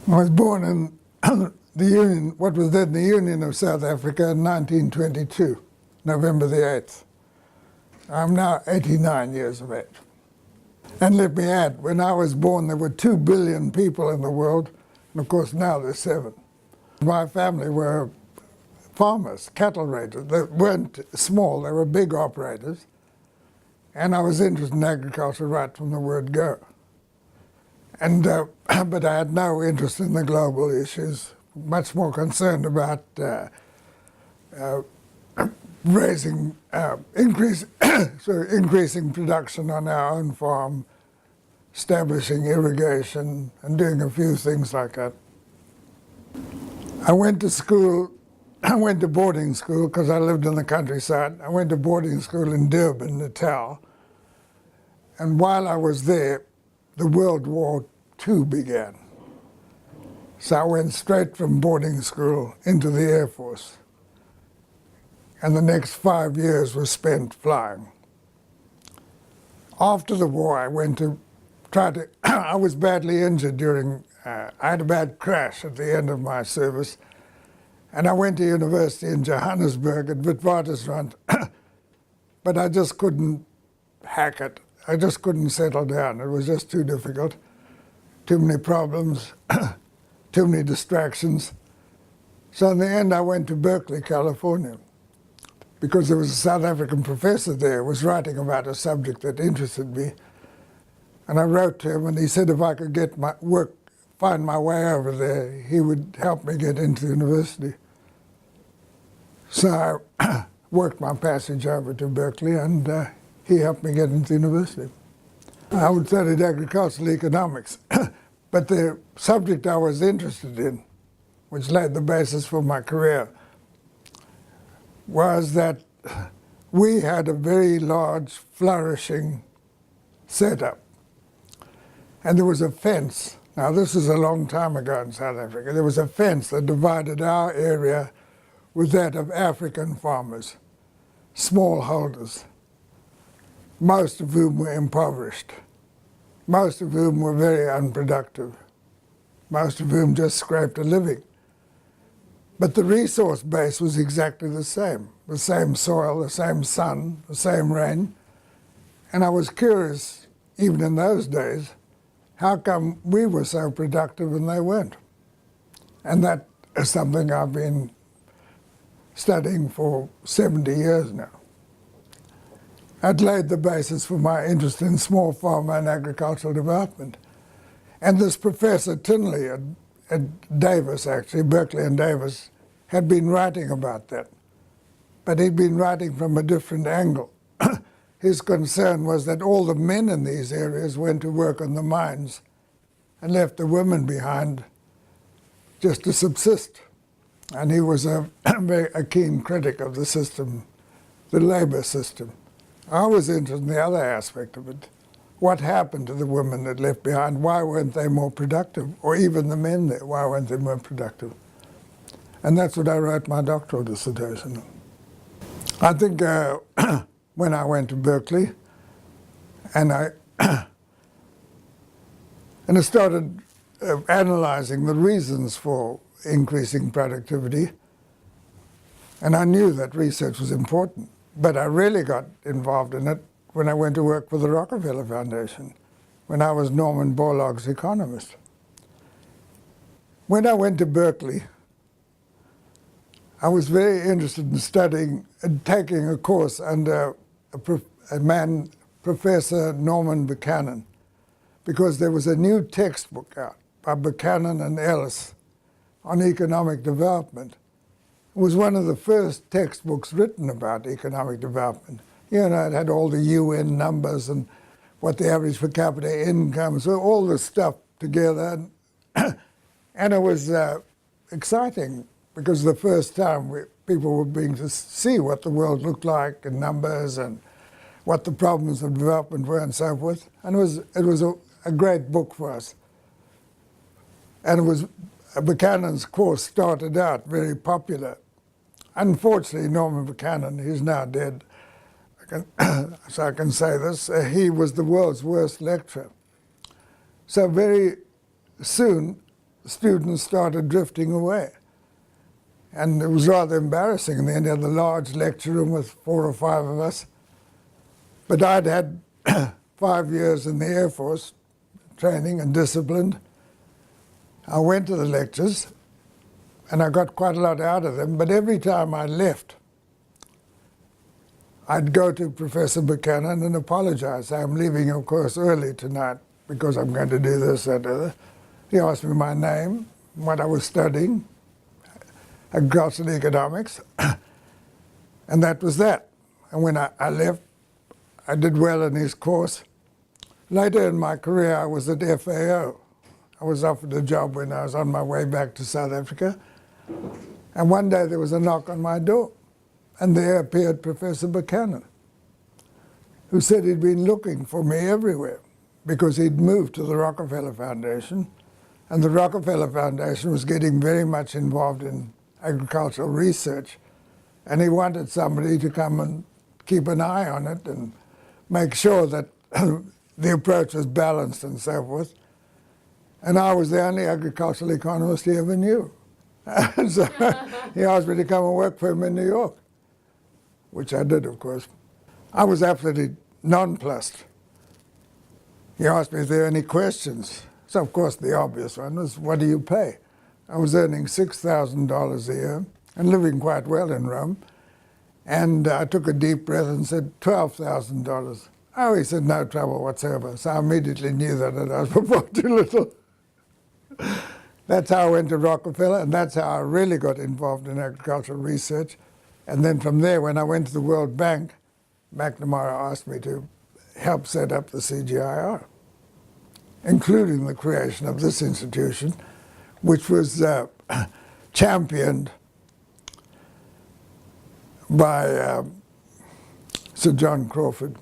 I was born in the Union, what was then the Union of South Africa in 1922, November the 8th. I'm now 89 years of age. And let me add, when I was born, there were 2 billion people in the world, and of course now there's 7. My family were farmers, cattle raiders. They weren't small, they were big operators. And I was interested in agriculture right from the word go. And, but I had no interest in the global issues, much more concerned about increasing production on our own farm, establishing irrigation, and doing a few things like that. I went to school, I went to boarding school because I lived in the countryside. I went to boarding school in Durban, Natal. And while I was there, the World War II began. So I went straight from boarding school into the Air Force. And the next 5 years were spent flying. After the war, I went to I was badly injured during, I had a bad crash at the end of my service. And I went to university in Johannesburg at Witwatersrand, but I just couldn't hack it. I just couldn't settle down. It was just too difficult. Too many problems, too many distractions. So in the end, I went to Berkeley, California, because there was a South African professor there who was writing about a subject that interested me. And I wrote to him, and he said if I could get my work, find my way over there, he would help me get into the university. So I worked my passage over to Berkeley, and he helped me get into the university. I studied agricultural economics, but the subject I was interested in, which laid the basis for my career, was that we had a very large, flourishing setup. And there was a fence. Now, this is a long time ago in South Africa. There was a fence that divided our area with that of African farmers, smallholders, most of whom were impoverished, most of whom were very unproductive, most of whom just scraped a living. But the resource base was exactly the same soil, the same sun, the same rain. And I was curious, even in those days, how come we were so productive and they weren't? And that is something I've been studying for 70 years now. That laid the basis for my interest in small farm and agricultural development. And this Professor Tinley at Davis, actually, Berkeley and Davis, had been writing about that. But he'd been writing from a different angle. His concern was that all the men in these areas went to work on the mines and left the women behind just to subsist. And he was a keen critic of the system, the labor system. I was interested in the other aspect of it. What happened to the women that left behind? Why weren't they more productive? Or even the men there, why weren't they more productive? And that's what I wrote my doctoral dissertation on. I think when I went to Berkeley, and I started analyzing the reasons for increasing productivity, and I knew that research was important, but I really got involved in it when I went to work for the Rockefeller Foundation, when I was Norman Borlaug's economist. When I went to Berkeley, I was very interested in studying and taking a course under Professor Norman Buchanan, because there was a new textbook out by Buchanan and Ellis on economic development. It was one of the first textbooks written about economic development. You know, it had all the UN numbers and what the average per capita income, so all this stuff together. And it was exciting, because the first time people were beginning to see what the world looked like in numbers and what the problems of development were and so forth. And it was a great book for us. And it was Buchanan's course started out very popular. Unfortunately, Norman Buchanan, he's now dead, so I can say this, he was the world's worst lecturer. So very soon, students started drifting away. And it was rather embarrassing. In the end, I had a large lecture room with 4 or 5 of us. But I'd had 5 years in the Air Force, training and disciplined. I went to the lectures, and I got quite a lot out of them. But every time I left, I'd go to Professor Buchanan and apologize. Say, I'm leaving your course early tonight because I'm going to do this, that, other. He asked me my name, what I was studying, agricultural economics, and that was that. And when I left, I did well in his course. Later in my career, I was at FAO. I was offered a job when I was on my way back to South Africa. And one day there was a knock on my door, and there appeared Professor Buchanan, who said he'd been looking for me everywhere because he'd moved to the Rockefeller Foundation, and the Rockefeller Foundation was getting very much involved in agricultural research, and he wanted somebody to come and keep an eye on it and make sure that the approach was balanced and so forth. And I was the only agricultural economist he ever knew. And so he asked me to come and work for him in New York, which I did, of course. I was absolutely nonplussed. He asked me if there were any questions. So, of course, the obvious one was, what do you pay? I was earning $6,000 a year and living quite well in Rome. And I took a deep breath and said, $12,000. Oh, he said, no trouble whatsoever. So I immediately knew that I was far too little. That's how I went to Rockefeller, and that's how I really got involved in agricultural research. And then from there, when I went to the World Bank, McNamara asked me to help set up the CGIR, including the creation of this institution, which was championed by Sir John Crawford,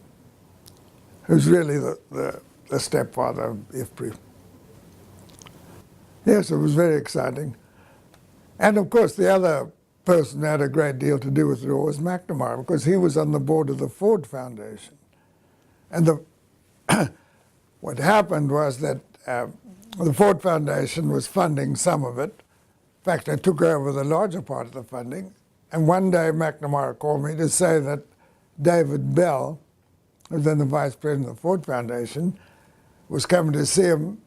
who's really the stepfather of IFPRI. Yes, it was very exciting. And of course, the other person who had a great deal to do with it all was McNamara, because he was on the board of the Ford Foundation. And what happened was that the Ford Foundation was funding some of it. In fact, they took over the larger part of the funding. And one day, McNamara called me to say that David Bell, who was then the vice president of the Ford Foundation, was coming to see him,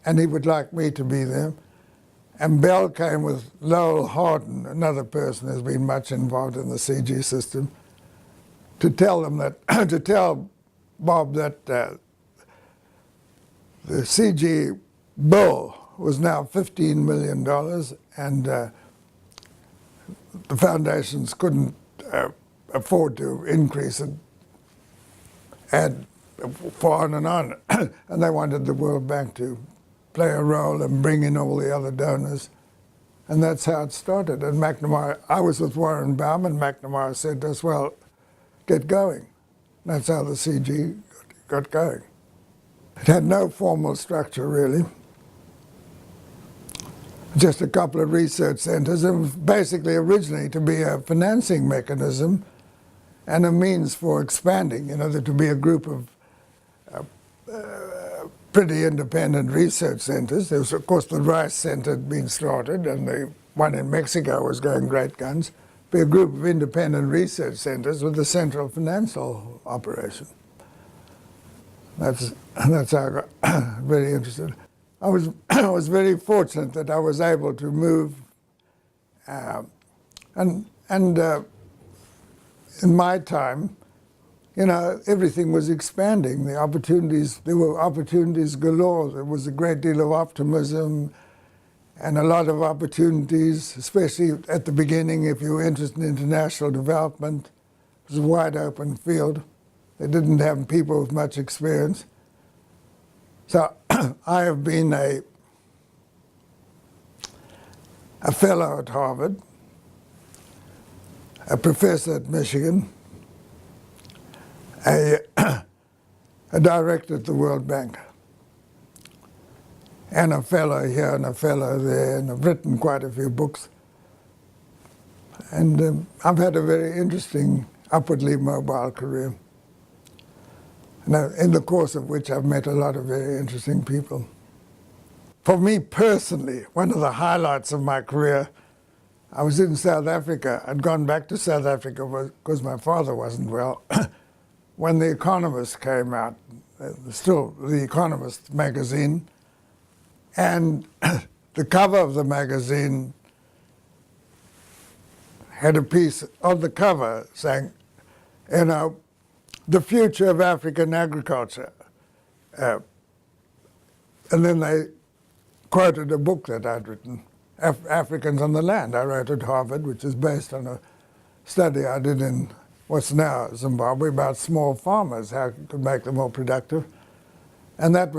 and he would like me to be there. And Bell came with Lowell Harden, another person who's been much involved in the CG system, to tell them that, to tell Bob that the CG bill was now $15 million, and the foundations couldn't afford to increase it, add on and on. And they wanted the World Bank to play a role and bring in all the other donors. And that's how it started. And McNamara, I was with Warren Baum, and McNamara said to us, well, get going. That's how the CG got going. It had no formal structure, really. Just a couple of research centers. It was basically originally to be a financing mechanism and a means for expanding, to be a group of pretty independent research centers. There was, of course, the Rice Center had been started, and the one in Mexico was going great guns. Be a group of independent research centers with a central financial operation. That's how I got very interested. I was very fortunate that I was able to move, and in my time, everything was expanding. There were opportunities galore. There was a great deal of optimism and a lot of opportunities, especially at the beginning if you were interested in international development. It was a wide open field. They didn't have people with much experience. So I have been a fellow at Harvard, a professor at Michigan, a director at the World Bank, and a fellow here and a fellow there, and I've written quite a few books. And I've had a very interesting, upwardly mobile career, in the course of which I've met a lot of very interesting people. for me personally, one of the highlights of my career, I was in South Africa. I'd gone back to South Africa because my father wasn't well. When The Economist came out, still The Economist magazine, and the cover of the magazine had a piece on the cover saying, you know, the future of African agriculture. And then they quoted a book that I'd written, Africans on the Land. I wrote at Harvard, which is based on a study I did in what's now Zimbabwe about small farmers, how you could make them more productive. And that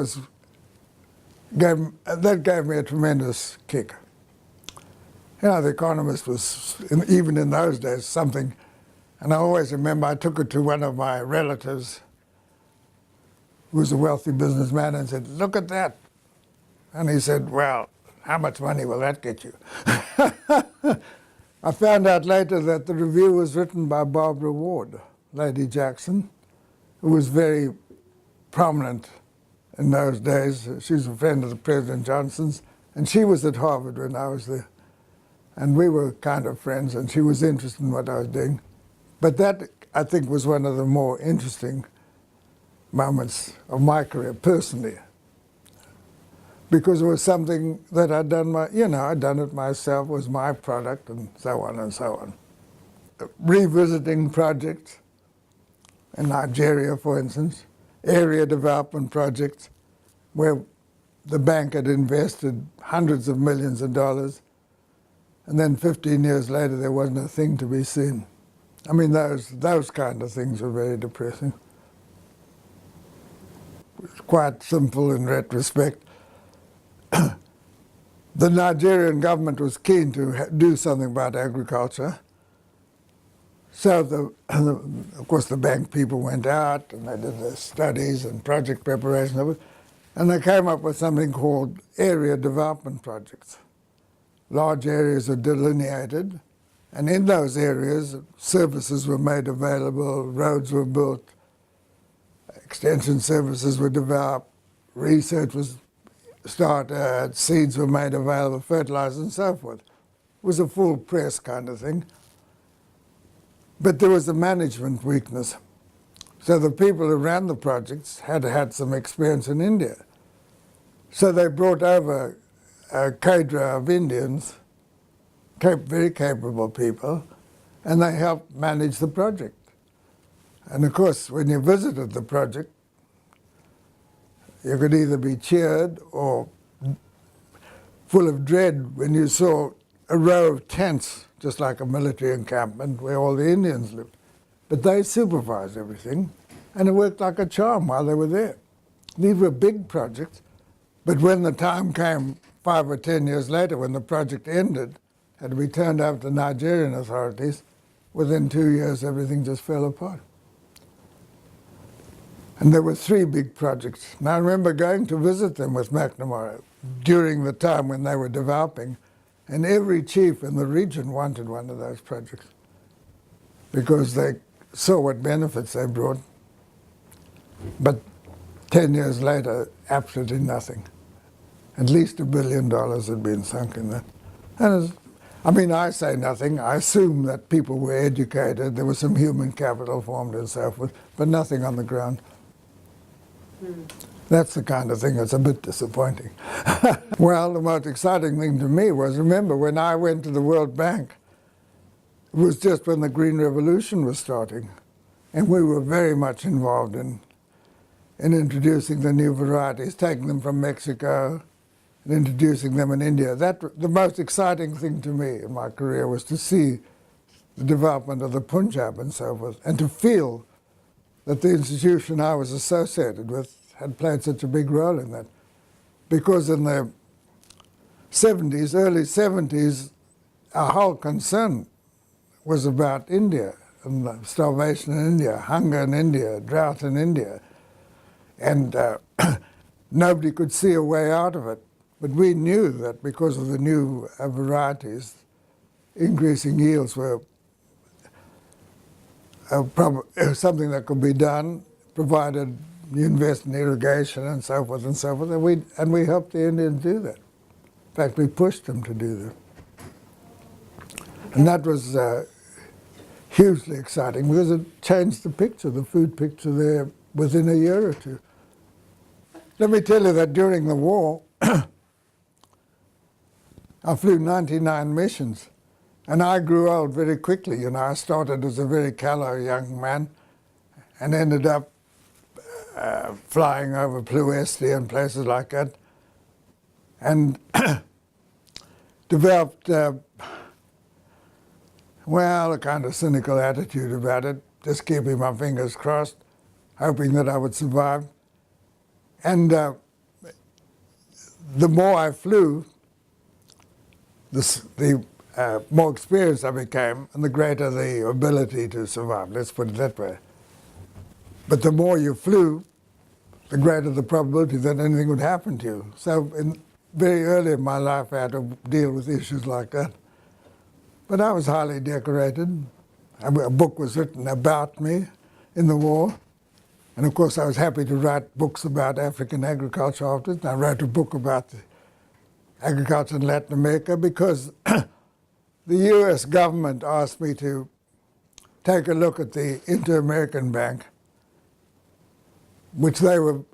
gave me a tremendous kick. You know, The Economist was, even in those days, something. And I always remember I took it to one of my relatives, who was a wealthy businessman, and said, "Look at that." And he said, "Well, how much money will that get you?" I found out later that the review was written by Barbara Ward, Lady Jackson, who was very prominent in those days. She was a friend of the President Johnson's, and she was at Harvard when I was there. And we were kind of friends, and she was interested in what I was doing. But that, I think, was one of the more interesting moments of my career, personally, because it was something that I'd done I'd done it myself, it was my product, and so on and so on. Revisiting projects in Nigeria, for instance, area development projects where the bank had invested hundreds of millions of dollars, and then 15 years later there wasn't a thing to be seen. I mean, those kind of things were very depressing. It's quite simple in retrospect. The Nigerian government was keen to do something about agriculture. So, of course, the bank people went out and they did their studies and project preparation of it, and they came up with something called area development projects. Large areas are delineated, and in those areas, services were made available, roads were built, extension services were developed, research was started, seeds were made available, fertilizers and so forth. It was a full press kind of thing. But there was a management weakness. So the people who ran the projects had had some experience in India. So they brought over a cadre of Indians, very capable people, and they helped manage the project. And of course, when you visited the project, you could either be cheered or full of dread when you saw a row of tents, just like a military encampment where all the Indians lived. But they supervised everything, and it worked like a charm while they were there. These were big projects, but when the time came 5 or 10 years later, when the project ended, had to be turned over to Nigerian authorities, within 2 years everything just fell apart. And there were 3 big projects. And I remember going to visit them with McNamara during the time when they were developing, and every chief in the region wanted one of those projects because they saw what benefits they brought. But 10 years later, absolutely nothing. At least $1 billion had been sunk in that. And I mean, I say nothing. I assume that people were educated, there was some human capital formed and so forth, but nothing on the ground. That's the kind of thing that's a bit disappointing. Well, the most exciting thing to me was, remember, when I went to the World Bank, it was just when the Green Revolution was starting, and we were very much involved in introducing the new varieties, taking them from Mexico and introducing them in India. The most exciting thing to me in my career was to see the development of the Punjab and so forth, and to feel that the institution I was associated with had played such a big role in that. Because in the 70s, early 70s, our whole concern was about India, and starvation in India, hunger in India, drought in India. And nobody could see a way out of it. But we knew that because of the new varieties, increasing yields were something that could be done, provided you invest in irrigation and so forth and so forth. And we helped the Indians do that. In fact, we pushed them to do that. Okay. And that was hugely exciting because it changed the picture, the food picture there within a year or two. Let me tell you that during the war, I flew 99 missions. And I grew old very quickly. You know, I started as a very callow young man and ended up flying over Ploesti and places like that, and developed, well, a kind of cynical attitude about it, just keeping my fingers crossed, hoping that I would survive. And the more I flew, the more experienced I became, and the greater the ability to survive, let's put it that way. But the more you flew, the greater the probability that anything would happen to you. So very early in my life, I had to deal with issues like that. But I was highly decorated. A book was written about me in the war. And of course, I was happy to write books about African agriculture afterwards. And I wrote a book about agriculture in Latin America because the US government asked me to take a look at the Inter-American Bank, which they were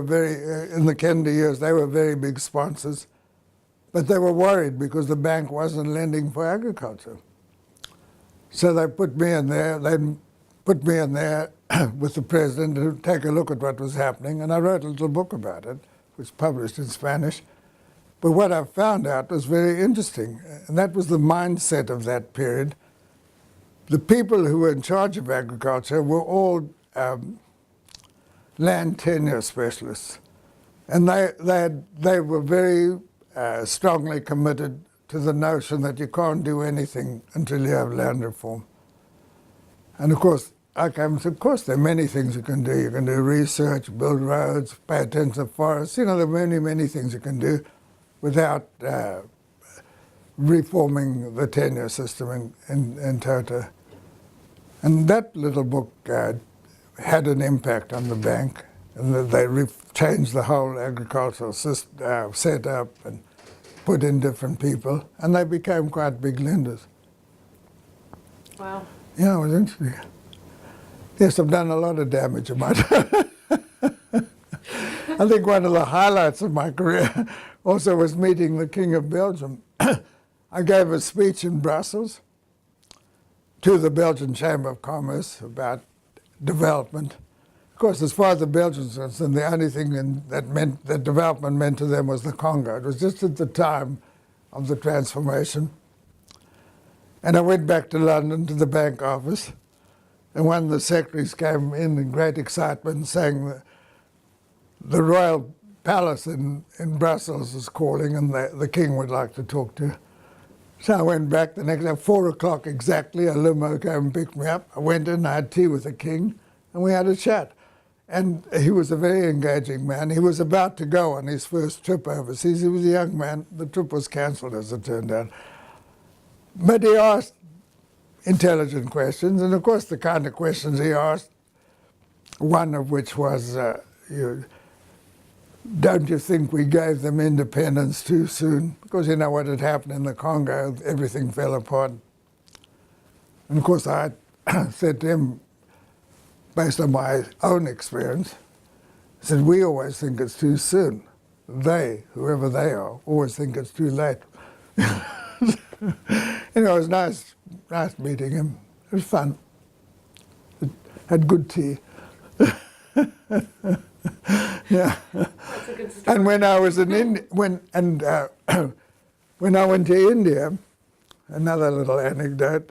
very, in the Kennedy years, they were very big sponsors. But they were worried because the bank wasn't lending for agriculture. So they put me in there, with the president to take a look at what was happening. And I wrote a little book about it, which was published in Spanish. But what I found out was very interesting, and that was the mindset of that period. The people who were in charge of agriculture were all land tenure specialists. And they were very strongly committed to the notion that you can't do anything until you have land reform. And of course, I came and said, of course, there are many things you can do. You can do research, build roads, pay attention to forests. You know, there are many, many things you can do without reforming the tenure system in toto. And that little book had an impact on the bank, and they changed the whole agricultural system, set up and put in different people, and they became quite big lenders. Wow. Yeah, it was interesting. Yes, I've done a lot of damage in my time. I think one of the highlights of my career also was meeting the King of Belgium. I gave a speech in Brussels to the Belgian Chamber of Commerce about development. Of course, as far as the Belgians were concerned, the only thing that development meant to them was the Congo. It was just at the time of the transformation. And I went back to London to the bank office, and one of the secretaries came in great excitement saying that the Royal Palace in Brussels is calling and the King would like to talk to you. So I went back the next day, 4 o'clock exactly, a limo came and picked me up. I went in, I had tea with the King, and we had a chat. And he was a very engaging man. He was about to go on his first trip overseas. He was a young man. The trip was cancelled, as it turned out. But he asked intelligent questions, and of course the kind of questions he asked, one of which was, don't you think we gave them independence too soon? Because you know what had happened in the Congo, everything fell apart. And of course I said to him, based on my own experience, I said, we always think it's too soon. They, whoever they are, always think it's too late. You know, it was nice meeting him. It was fun. Had good tea. Yeah. That's a good story. And when I was in India, when I went to India, another little anecdote.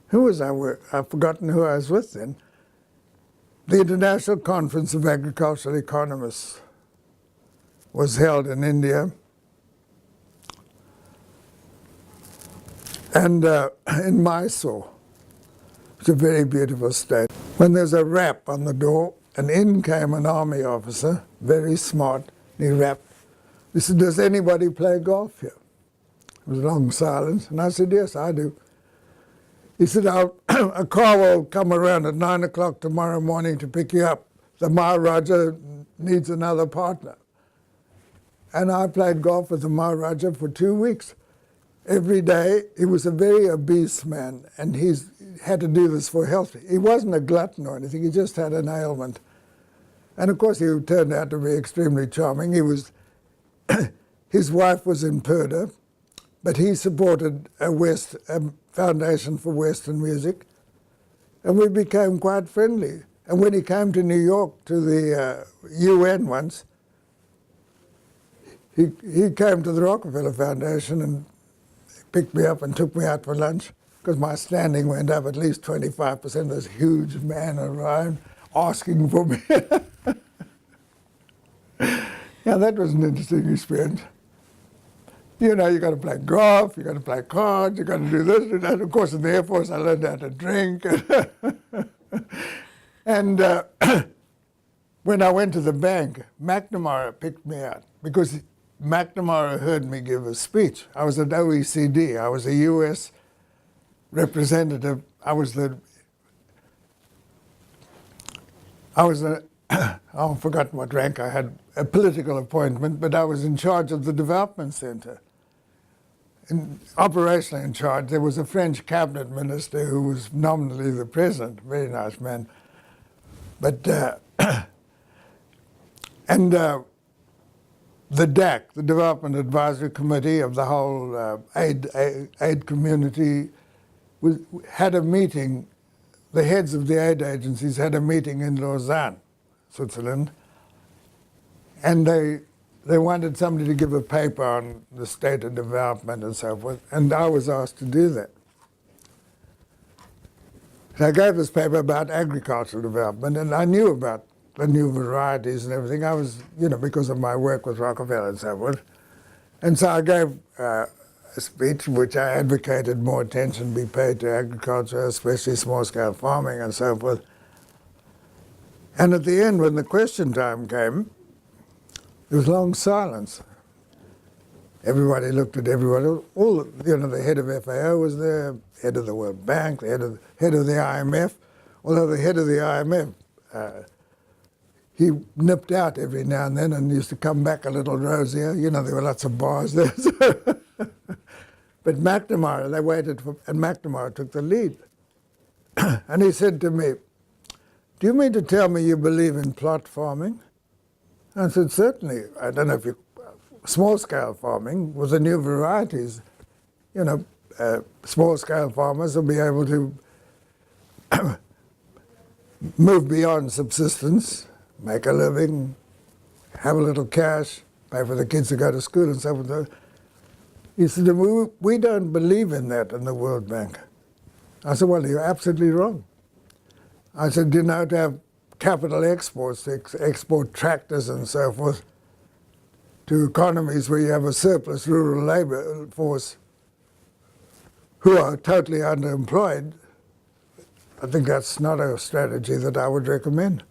Who was I with? I've forgotten who I was with then. The International Conference of Agricultural Economists was held in India. And in Mysore, it's a very beautiful state. When there's a rap on the door, and in came an army officer, very smart, and he rapped. He said, does anybody play golf here? There was a long silence, and I said, yes, I do. He said, a car will come around at 9 o'clock tomorrow morning to pick you up. The Maharaja needs another partner. And I played golf with the Maharaja for 2 weeks. Every day. He was a very obese man, and he had to do this for health. He wasn't a glutton or anything, he just had an ailment. And of course, he turned out to be extremely charming. He was, his wife was in Purda, but he supported a foundation for Western music, and we became quite friendly. And when he came to New York to the UN once, he came to the Rockefeller Foundation and picked me up and took me out for lunch, because my standing went up at least 25%. This huge man around asking for me. Yeah, that was an interesting experience. You know, you got to play golf, you got to play cards, you got to do this and that. Of course, in the Air Force, I learned how to drink. And when I went to the bank, McNamara picked me out because McNamara heard me give a speech. I was at OECD. I was a U.S. representative. I've forgotten what rank I had, a political appointment, but I was in charge of the development center. And operationally in charge, there was a French cabinet minister who was nominally the president, very nice man. But, the DAC, the Development Advisory Committee of the whole aid community, had a meeting. The heads of the aid agencies had a meeting in Lausanne, Switzerland, and they wanted somebody to give a paper on the state of development and so forth, and I was asked to do that. So I gave this paper about agricultural development, and I knew about the new varieties and everything. I was, you know, because of my work with Rockefeller and so forth. And so I gave a speech in which I advocated more attention be paid to agriculture, especially small-scale farming and so forth. And at the end, when the question time came, there was long silence. Everybody looked at everybody. All, you know, the head of FAO was there, head of the World Bank, the head of the IMF. Although the head of the IMF, he nipped out every now and then and used to come back a little rosier. You know, there were lots of bars there. But McNamara, they waited for, and McNamara took the lead. And he said to me, "Do you mean to tell me you believe in plot farming?" I said, "Certainly. I don't know if you, small-scale farming with the new varieties, you know, small-scale farmers will be able to move beyond subsistence, make a living, have a little cash, pay for the kids to go to school and so forth." He said, we don't believe in that in the World Bank. I said, "Well, you're absolutely wrong." I said, "You know, to have capital exports, to export tractors and so forth to economies where you have a surplus rural labor force who are totally underemployed, I think that's not a strategy that I would recommend."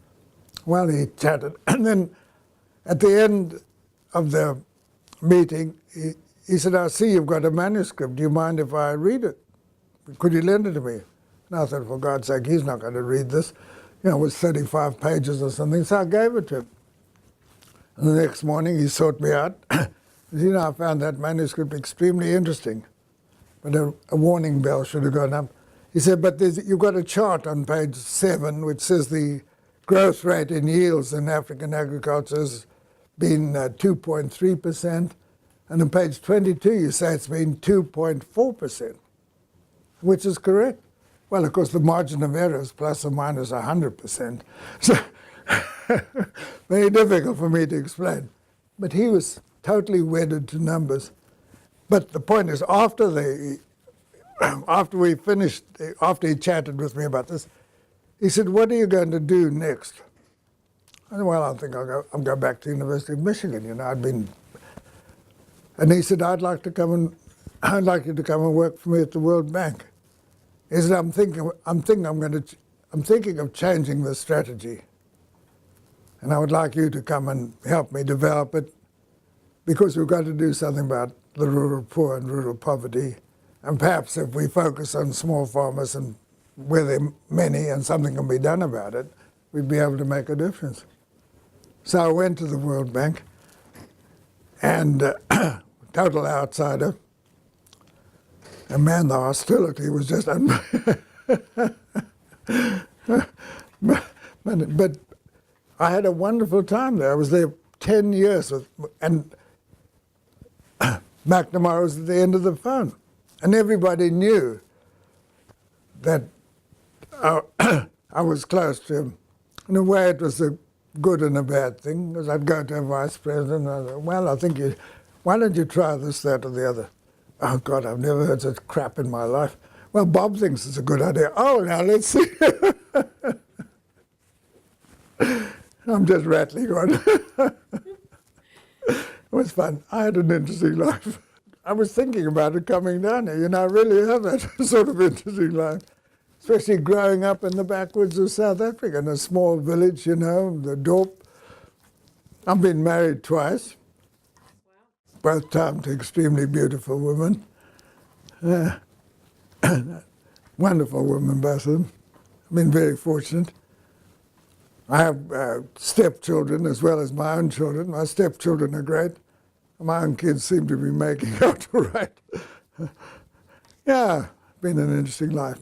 Well, he chatted. And then at the end of the meeting, he said, "I see you've got a manuscript. Do you mind if I read it? Could you lend it to me?" And I thought, for God's sake, he's not going to read this. You know, it was 35 pages or something. So I gave it to him. And the next morning, he sought me out. He said, "You know, I found that manuscript extremely interesting, but a warning bell should have gone up." He said, "But you've got a chart on page 7 which says the growth rate in yields in African agriculture has been 2.3%. And on page 22, you say it's been 2.4%, which is correct." Well, of course, the margin of error is plus or minus 100%. So very difficult for me to explain. But he was totally wedded to numbers. But the point is, after we finished, after he chatted with me about this, he said, "What are you going to do next?" I said, "Well, I think I'll go back to the University of Michigan. You know, I'd been." And he said, I'd like you to come and work for me at the World Bank." He said, I'm thinking of changing the strategy, and I would like you to come and help me develop it, because we've got to do something about the rural poor and rural poverty, And perhaps if we focus on small farmers and where there are many and something can be done about it, we'd be able to make a difference. So I went to the World Bank, and total outsider. And man, the hostility was just but I had a wonderful time there. I was there 10 years, and McNamara was at the end of the phone. And everybody knew that I was close to him. In a way, it was a good and a bad thing, because I'd go to a vice president, and I'd say, well, I think why don't you try this, that, or the other? Oh, God, I've never heard such crap in my life. Well, Bob thinks it's a good idea. Oh, now let's see. I'm just rattling on. It was fun. I had an interesting life. I was thinking about it coming down here. I really have that sort of interesting life. Especially growing up in the backwoods of South Africa, in a small village, the Dorp. I've been married twice. Both times to extremely beautiful women. Wonderful women, both of them. I've been very fortunate. I have stepchildren as well as my own children. My stepchildren are great. My own kids seem to be making out all right. Yeah, been an interesting life.